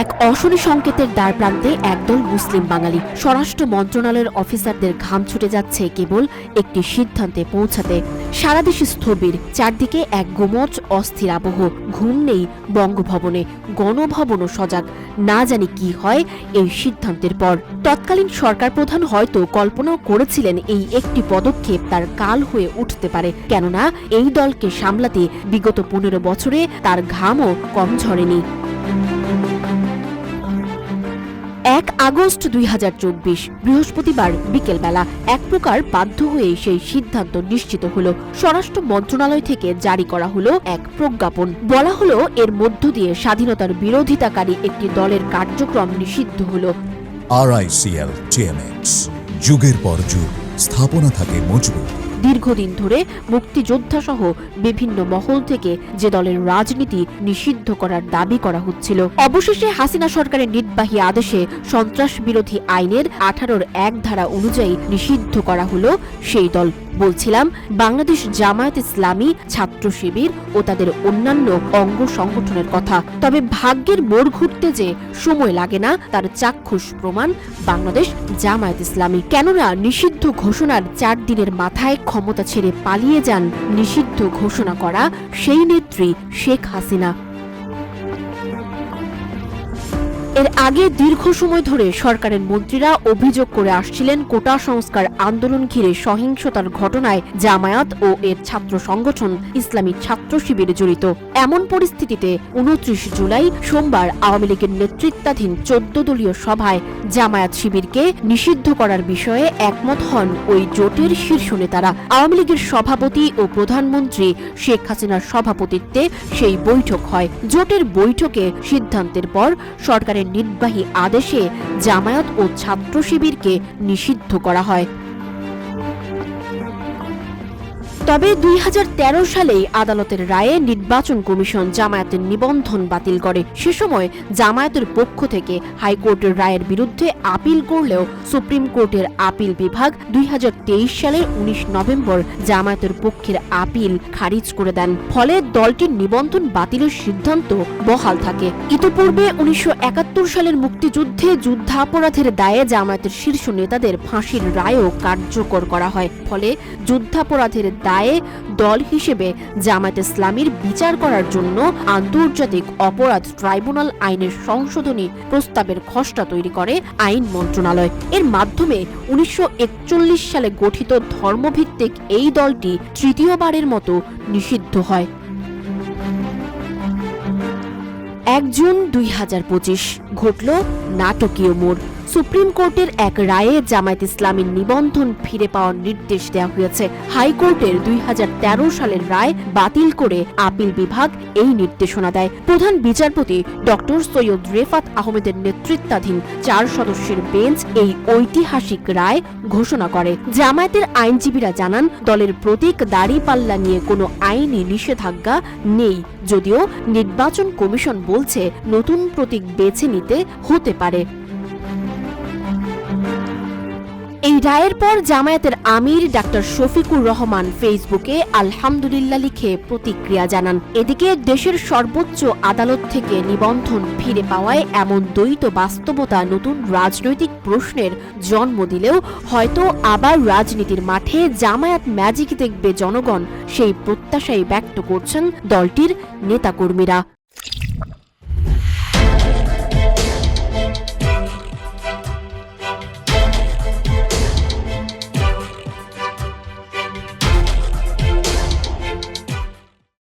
এক অশনি সংকেতের দ্বার প্রান্তে একদল মুসলিম বাঙালি। স্বরাষ্ট্র মন্ত্রণালয়ের অফিসারদের ঘাম ছুটে যাচ্ছে কেবল একটি সিদ্ধান্তে পৌঁছাতে। সারা দেশে স্থবির, চারদিকে এক গোমচ অস্থির আবহ। ঘুম নেই বঙ্গভবনে, গণভবনও সজাগ। না জানি কি হয় এই সিদ্ধান্তের পর। তৎকালীন সরকার প্রধান হয়তো কল্পনাও করেছিলেন এই একটি পদক্ষেপ তার কাল হয়ে উঠতে পারে, কেননা এই দলকে সামলাতে বিগত 15 বছরে তার ঘামও কম ঝরেনি। 1 আগস্ট 2024 বৃহস্পতিবার বিকেলবেলা এক প্রকার বাধ্য হয়ে সেই সিদ্ধান্ত নিশ্চিত হলো। স্বরাষ্ট্র মন্ত্রণালয় থেকে জারি করা হলো এক প্রজ্ঞাপন। বলা হলো এর মধ্য দিয়ে স্বাধীনতার বিরোধিতাকারী একটি দলের কার্যক্রম নিষিদ্ধ হলো। RICL TMX, যুগের পর যুগ স্থাপনা থাকে মজবুত। দীর্ঘদিন ধরে মুক্তিযোদ্ধা সহ বিভিন্ন মহল থেকে যে দলের রাজনীতি নিষিদ্ধ করার দাবি করা হচ্ছিল, অবশেষে হাসিনা সরকারের নির্বাহী আদেশে সন্ত্রাস বিরোধী আইনের 18-র 1 ধারা অনুযায়ী নিষিদ্ধ করা হলো সেই দল। বলছিলাম বাংলাদেশ জামায়াত ইসলামী, ছাত্র শিবির ও তাদের অন্যান্য অঙ্গ সংগঠনের কথা। তবে ভাগ্যের মোড় ঘুরতে যে সময় লাগে না তার চাক্ষুষ প্রমাণ বাংলাদেশ জামায়াত ইসলামী। কেননা নিষিদ্ধ ঘোষণার 4 দিনের মাথায় ক্ষমতা ছেড়ে পালিয়ে যান নিষিদ্ধ ঘোষণা করা সেই নেত্রী শেখ হাসিনা। এর আগে দীর্ঘ সময় ধরে সরকারের মন্ত্রীরা অভিযোগ করে আসছিলেন কোটা সংস্কার আন্দোলন ঘিরে সহিংসতার ঘটনায় জামায়াত ও এর ছাত্র সংগঠন ইসলামী ছাত্র শিবির জড়িত। এমন পরিস্থিতিতে 29 জুলাই সোমবার আওয়ামী লীগের নেতৃত্বাধীন 14 দলীয় সভায় জামায়াত শিবিরকে নিষিদ্ধ করার বিষয়ে একমত হন ওই জোটের শীর্ষ নেতারা। আওয়ামী লীগের সভাপতি ও প্রধানমন্ত্রী শেখ হাসিনার সভাপতিত্বে সেই বৈঠক হয়। জোটের বৈঠকে সিদ্ধান্তের পর সরকারের নির্বাহী আদেশে জামায়াত ও ছাত্র শিবিরকে নিষিদ্ধ করা হয়। তবে 2013 সালেই আদালতের রায়ে নির্বাচন কমিশন জামায়াতের নিবন্ধন বাতিল করে। সে সময় জামায়াতের পক্ষ থেকে হাইকোর্টের রায়ের বিরুদ্ধে আপিল করলেও সুপ্রিম কোর্টের আপিল বিভাগ 2023 সালের 19 নভেম্বর জামায়াতের পক্ষের আপিল খারিজ করে দেন। ফলে দলটির নিবন্ধন বাতিলের সিদ্ধান্ত বহাল থাকে। ইতিপূর্বে 1971 সালের মুক্তিযুদ্ধে যুদ্ধাপরাধের দায়ে জামায়াতের শীর্ষ নেতাদের ফাঁসির রায়ও কার্যকর করা হয়। ফলে যুদ্ধাপরাধের দায়ে দল হিসেবে জামায়াত ইসলামীর বিচার করার জন্য আন্তর্জাতিক অপরাধ ট্রাইব্যুনাল আইনের সংশোধনী প্রস্তাবের খসড়া তৈরি করে আইন মন্ত্রণালয়। এর মাধ্যমে 1941 সালে গঠিত ধর্মভিত্তিক এই দলটি তৃতীয়বারের মতো নিষিদ্ধ হয়। 1 জুন 2025 ঘটল নাটকীয় মোড়। সুপ্রিম কোর্টের এক রায়ে জামায়াত ইসলামীর নিবন্ধন ফিরে পাওয়ার নির্দেশ দেওয়া হয়েছে। হাইকোর্টের 2013 সালের রায় বাতিল করে আপিল বিভাগ এই নির্দেশনা দেয়। প্রধান বিচারপতি ডক্টর সৈয়দ রেফাত আহমেদের নেতৃত্বাধীন 4 সদস্যের বেঞ্চ এই ঐতিহাসিক রায় ঘোষণা করে। জামায়াতের আইনজীবীরা জানান, দলের প্রতীক দাড়িপাল্লা নিয়ে কোনো আইনি নিষেধাজ্ঞা নেই, যদিও নির্বাচন কমিশন বলছে নতুন প্রতীক বেছে নিতে হতে পারে। এই রায়ের পর জামায়াতের আমির ডাক্তার শফিকুর রহমান ফেসবুকে আলহামদুলিল্লাহ লিখে প্রতিক্রিয়া জানান। এদিকে দেশের সর্বোচ্চ আদালত থেকে নিবন্ধন ফিরে পাওয়ায় এমন দ্বৈত বাস্তবতা নতুন রাজনৈতিক প্রশ্নের জন্ম দিলেও হয়তো আবার রাজনীতির মাঠে জামায়াত ম্যাজিক দেখবে জনগণ, সেই প্রত্যাশাই ব্যক্ত করছেন দলটির নেতাকর্মীরা।